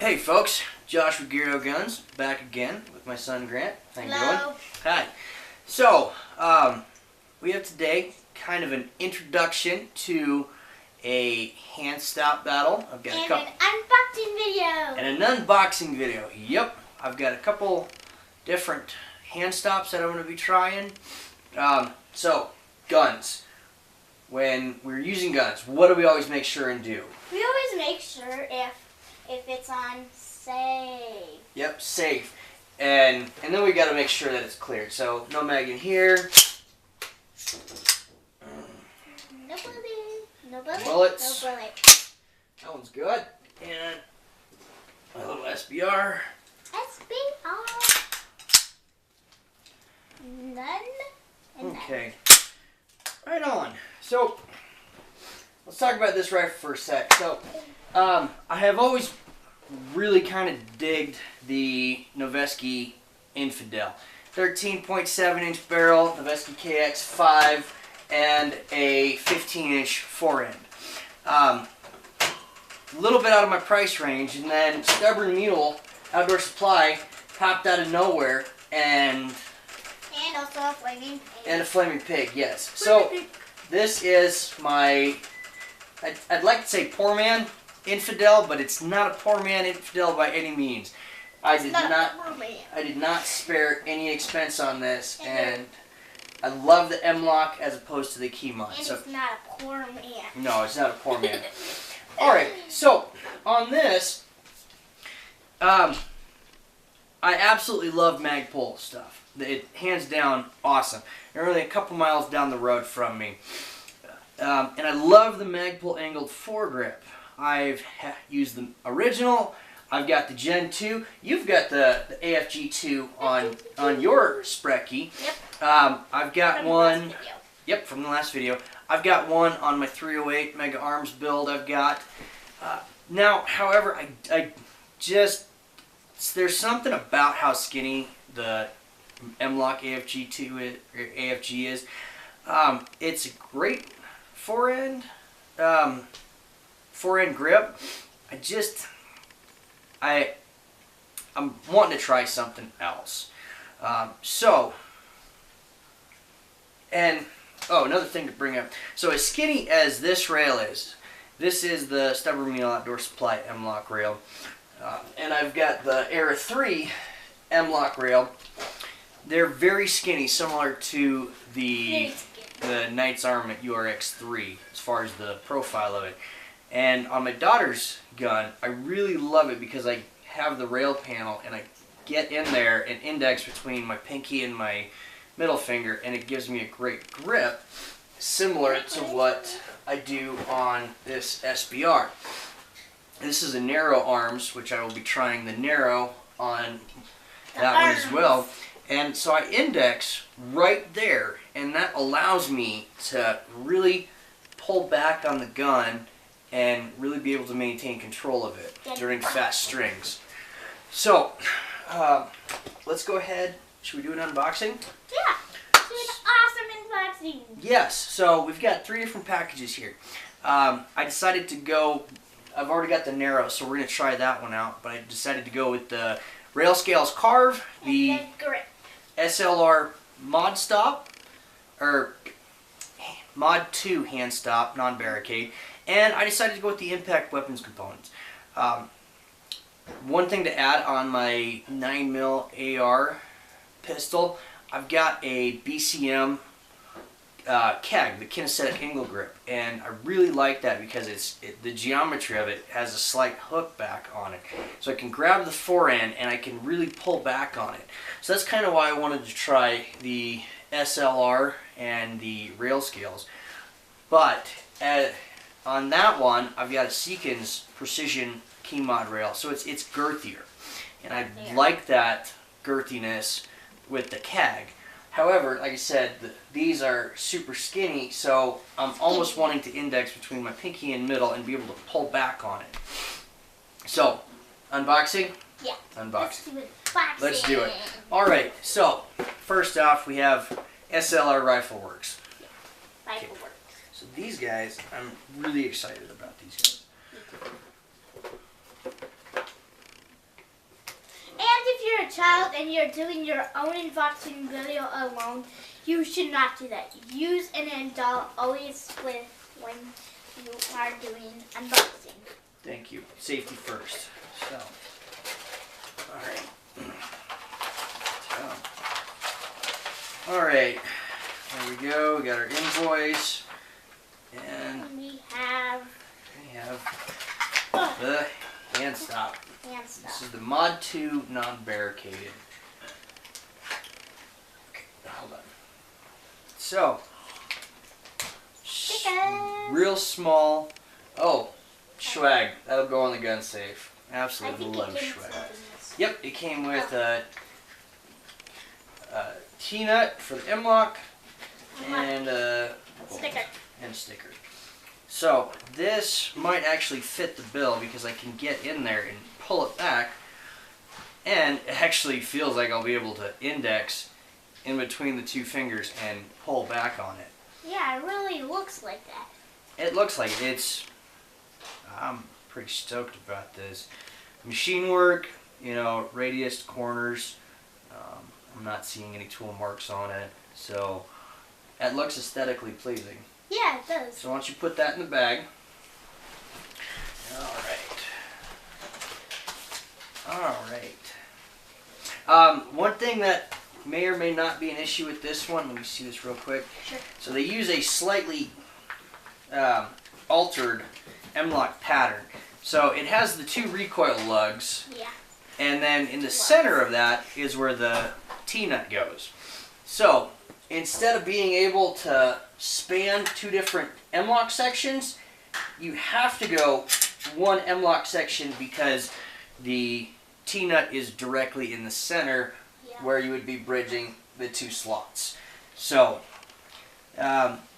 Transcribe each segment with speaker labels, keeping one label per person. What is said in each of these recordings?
Speaker 1: Hey folks, Josh with Gyro Guns, back again with my son Grant. How you doing? Hi. So, we have today kind of an introduction to a Handstop battle. I've got
Speaker 2: an unboxing video.
Speaker 1: And an unboxing video. Yep, I've got a couple different Handstops that I'm going to be trying. So, guns. When we're using guns, what do we always make sure and do?
Speaker 2: We always make sure if it's on safe.
Speaker 1: Yep, safe. And then we got to make sure that it's cleared. So no mag in here.
Speaker 2: No bullet. No bullet.
Speaker 1: Bullets.
Speaker 2: No bullet.
Speaker 1: That one's good. And my little SBR.
Speaker 2: SBR. None. And
Speaker 1: Okay. Right on. So let's talk about this rifle for a sec. So I have always really kind of digged the Noveske Infidel. 13.7-inch barrel, Noveske KX5, and a 15-inch forend. A little bit out of my price range, and then Stubborn Mule Outdoor Supply popped out of nowhere, and
Speaker 2: also a flaming pig.
Speaker 1: And a flaming pig, yes. So this is my, I'd like to say poor man Infidel, but it's not a poor man Infidel by any means. I did not spare any expense on this, and I love the MLOK as opposed to the key mod.
Speaker 2: And it's not a poor man.
Speaker 1: No, it's not a poor man. Alright, so on this, I absolutely love Magpul stuff. It hands down awesome. They're only a couple miles down the road from me. And I love the Magpul angled foregrip. I've used the original. I've got the Gen 2. You've got the AFG2 on your Sprecky.
Speaker 2: Yep.
Speaker 1: I've got one. Yep, from the last video. I've got one on my 308 Mega Arms build. I've got. Now, however, I just there's something about how skinny the MLOK AFG2 or AFG is. It's a great forend grip. I'm wanting to try something else. Another thing to bring up. So as skinny as this rail is, this is the Stubborn Mule Outdoor Supply MLOK rail. And I've got the Era 3 MLOK rail. They're very skinny, similar to the Knight's Armament URX3 as far as the profile of it. And on my daughter's gun, I really love it because I have the rail panel and I get in there and index between my pinky and my middle finger, and it gives me a great grip, similar to what I do on this SBR. This is a Naroh Arms, which I will be trying the Naroh on that one as well. And so I index right there, and that allows me to really pull back on the gun and really be able to maintain control of it during fast strings. So, let's go ahead. Should we do an unboxing?
Speaker 2: Yeah, do an awesome unboxing.
Speaker 1: Yes, so we've got 3 different packages here. I decided to go, I've already got the Naroh, so we're going to try that one out, but I decided to go with the Railscales Karve, the SLR Mod Stop, or Mod 2 Handstop, non-barricade, and I decided to go with the impact weapons components. One thing to add on my 9mm AR pistol, I've got a BCM KAG, the kinesthetic angle grip, and I really like that because the geometry of it has a slight hook back on it, so I can grab the forend and I can really pull back on it. So that's kind of why I wanted to try the SLR and the Railscales. But on that one, I've got a Seekins Precision Key Mod rail, so it's girthier, and I like that girthiness with the KAG. However, like I said, these are super skinny, so I'm almost wanting to index between my pinky and middle and be able to pull back on it. So, unboxing?
Speaker 2: Yeah.
Speaker 1: Unboxing. Let's do it. Alright, so, first off we have SLR Rifleworks.
Speaker 2: Rifleworks.
Speaker 1: So these guys, I'm really excited about these guys.
Speaker 2: difficult and you're doing your own unboxing video alone, you should not do that. Use an adult always when you are doing unboxing.
Speaker 1: Thank you. Safety first. So, all right. All right. There we go. We got our invoice, and
Speaker 2: We have
Speaker 1: the Handstop.
Speaker 2: Handstop.
Speaker 1: This is the Mod 2 non-barricaded. Okay, hold on. So, real small. Oh, swag. That'll go on the gun safe. Absolutely love swag. Yep, it came with a T-nut for the MLOK and a
Speaker 2: Sticker.
Speaker 1: and sticker. So this might actually fit the bill because I can get in there and pull it back, and it actually feels like I'll be able to index in between the two fingers and pull back on it.
Speaker 2: Yeah, it really looks like that.
Speaker 1: It looks like it's. I'm pretty stoked about this. Machine work, you know, radius corners. I'm not seeing any tool marks on it, so it looks aesthetically pleasing.
Speaker 2: Yeah, it does.
Speaker 1: So once you put that in the bag, all right. One thing that may or may not be an issue with this one, let me see this real quick.
Speaker 2: Sure.
Speaker 1: So they use a slightly altered MLOK pattern. So it has the two recoil lugs,
Speaker 2: Yeah.
Speaker 1: and then in the center of that is where the T-nut goes. So instead of being able to span two different MLOK sections, you have to go one MLOK section because the T-nut is directly in the center where you would be bridging the two slots. So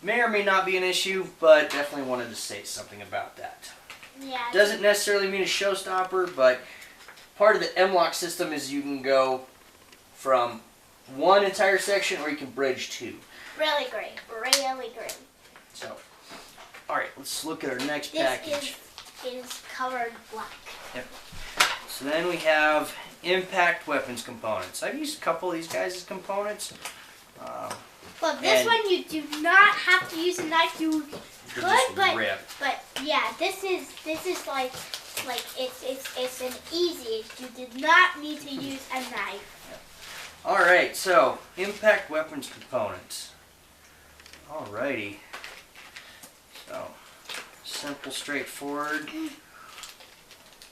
Speaker 1: may or may not be an issue, but definitely wanted to say something about that.
Speaker 2: Yeah.
Speaker 1: Doesn't necessarily mean a showstopper, but part of the MLOK system is you can go from one entire section or you can bridge two.
Speaker 2: Really great. Really great.
Speaker 1: So, all right, let's look at our next
Speaker 2: This
Speaker 1: package.
Speaker 2: is colored black.
Speaker 1: Yep. So then we have impact weapons components. I've used a couple of these guys as components.
Speaker 2: Well, this
Speaker 1: And-
Speaker 2: one you do not have to use a knife. You
Speaker 1: They're
Speaker 2: could,
Speaker 1: just
Speaker 2: but
Speaker 1: ripped.
Speaker 2: yeah, this is like it's an easy. You did not need to use a knife.
Speaker 1: All right, so impact weapons components. Alrighty. So simple, straightforward.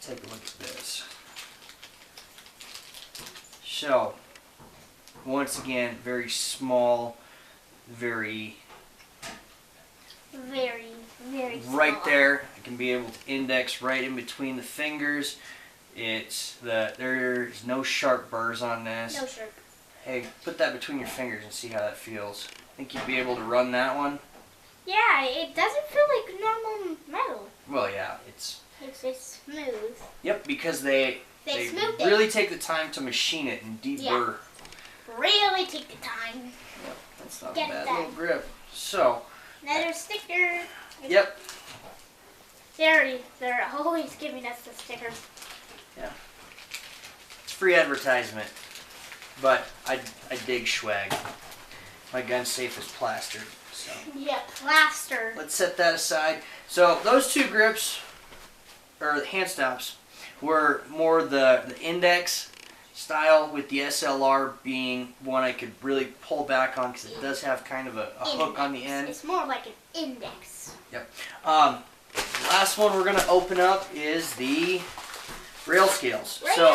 Speaker 1: Take a look at this. So once again, very small, very
Speaker 2: Very
Speaker 1: right
Speaker 2: small.
Speaker 1: there. I can be able to index right in between the fingers. There's no sharp burrs on this.
Speaker 2: No shirt.
Speaker 1: Hey, put that between your fingers and see how that feels. Think you'd be able to run that one?
Speaker 2: Yeah, it doesn't feel like normal metal.
Speaker 1: Well, yeah, it's
Speaker 2: It's smooth.
Speaker 1: yep, because they
Speaker 2: smoothed
Speaker 1: really take the time to machine it and deburr.
Speaker 2: Really take the time.
Speaker 1: Yep, that's not
Speaker 2: Get
Speaker 1: a bad
Speaker 2: that.
Speaker 1: little grip. So,
Speaker 2: Another sticker.
Speaker 1: yep,
Speaker 2: They're always giving us the stickers.
Speaker 1: it's free advertisement, but I dig swag. My gun safe is plastered, so.
Speaker 2: Yeah, plaster.
Speaker 1: Let's set that aside. So those two grips, or the hand stops, were more the index style, with the SLR being one I could really pull back on because it does have kind of a hook on the end.
Speaker 2: It's more like an index.
Speaker 1: Last one we're going to open up is the Railscales. So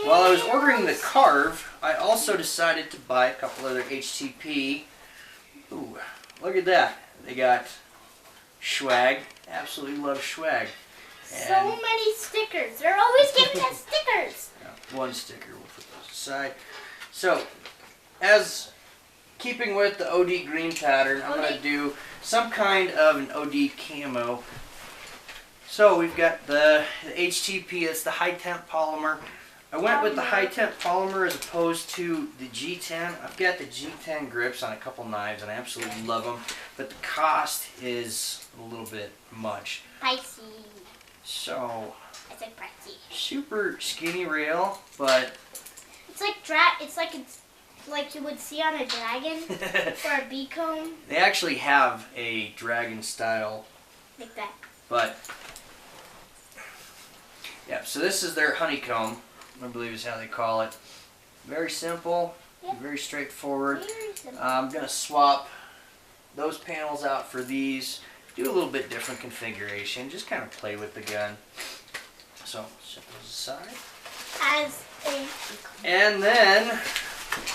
Speaker 1: while I was ordering the Karve, I also decided to buy a couple other HTP. Ooh, look at that. They got swag. Absolutely love swag.
Speaker 2: So many stickers. They're always giving us stickers.
Speaker 1: One sticker, we'll put those aside. So, as keeping with the OD green pattern, I'm going to do some kind of an OD camo. So we've got the HTP, it's the high temp polymer. I went with the high temp polymer as opposed to the G10. I've got the G10 grips on a couple knives and I absolutely love them, but the cost is a little bit much.
Speaker 2: Pricey.
Speaker 1: So,
Speaker 2: I said pricey.
Speaker 1: super skinny rail, but
Speaker 2: It's like you would see on a dragon or a bee comb.
Speaker 1: They actually have a dragon style,
Speaker 2: Like that.
Speaker 1: but yeah. So this is their honeycomb, I believe is how they call it. Very simple,
Speaker 2: Yep.
Speaker 1: very straightforward.
Speaker 2: Very simple.
Speaker 1: I'm gonna swap those panels out for these. Do a little bit different configuration. Just kind of play with the gun. So set those aside.
Speaker 2: As a
Speaker 1: And then,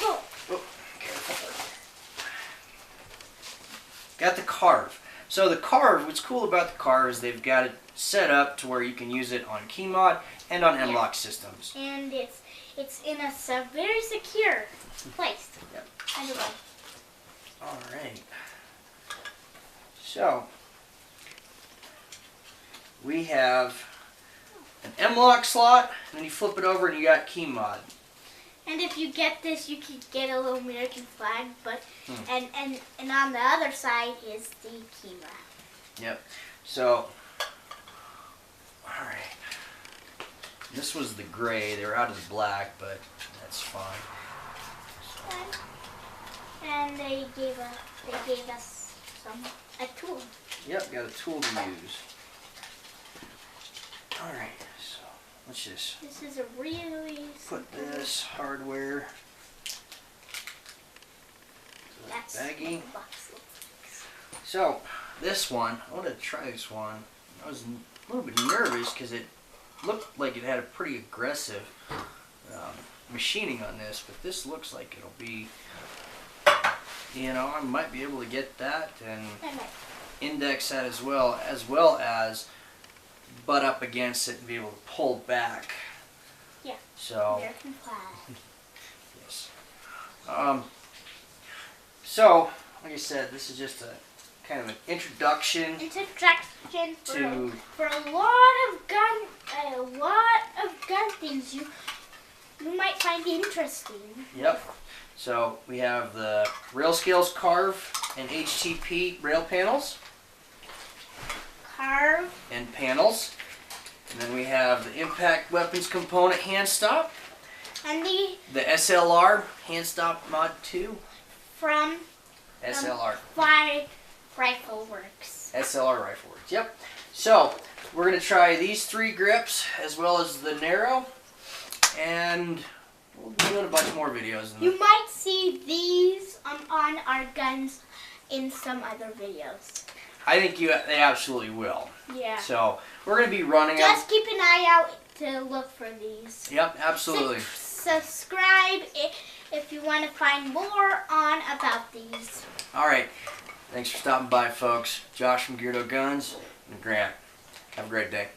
Speaker 2: oh,
Speaker 1: oh, careful. Got the Karve. So the Karve, what's cool about the Karve is they've got it set up to where you can use it on key mod and on MLOK systems.
Speaker 2: and it's in a very secure place.
Speaker 1: Yep.
Speaker 2: I don't know.
Speaker 1: All right. So we have an MLOK slot, and then you flip it over and you got key mod.
Speaker 2: And if you get this, you can get a little American flag, but and on the other side is the key mod.
Speaker 1: Yep. So, all right. This was the gray. They were out of the black, but that's fine.
Speaker 2: And they gave us a tool.
Speaker 1: Yep, got a tool to use. All right. So let's just
Speaker 2: This is a really
Speaker 1: put this hardware.
Speaker 2: That's
Speaker 1: baggy.
Speaker 2: what the box looks
Speaker 1: So this one, I wanted to try this one. I was a little bit nervous because it looked like it had a pretty aggressive machining on this, but this looks like it'll be, you know, I might be able to get that and
Speaker 2: like. Okay.
Speaker 1: index that as well as butt up against it and be able to pull back.
Speaker 2: Yeah.
Speaker 1: So
Speaker 2: American flag.
Speaker 1: yes. So like I said, this is just a kind of an introduction
Speaker 2: Introduction
Speaker 1: to
Speaker 2: for a lot of gun things you might find interesting.
Speaker 1: Yep. So we have the Railscales Karve and HTP rail panels
Speaker 2: Karve
Speaker 1: and panels. And then we have the impact weapons component Handstop,
Speaker 2: and
Speaker 1: the SLR Handstop Mod 2,
Speaker 2: from
Speaker 1: SLR.
Speaker 2: Rifleworks.
Speaker 1: SLR Rifleworks. Yep. So we're going to try these 3 grips as well as the Naroh, and we'll be doing a bunch more videos.
Speaker 2: You might see these on our guns in some other videos.
Speaker 1: I think they absolutely will.
Speaker 2: Yeah.
Speaker 1: So we're going to be running them.
Speaker 2: Just keep an eye out to look for these.
Speaker 1: Yep, absolutely.
Speaker 2: Subscribe if you want to find more on about these.
Speaker 1: All right. Thanks for stopping by, folks. Josh from Geardo Guns and Grant. Have a great day.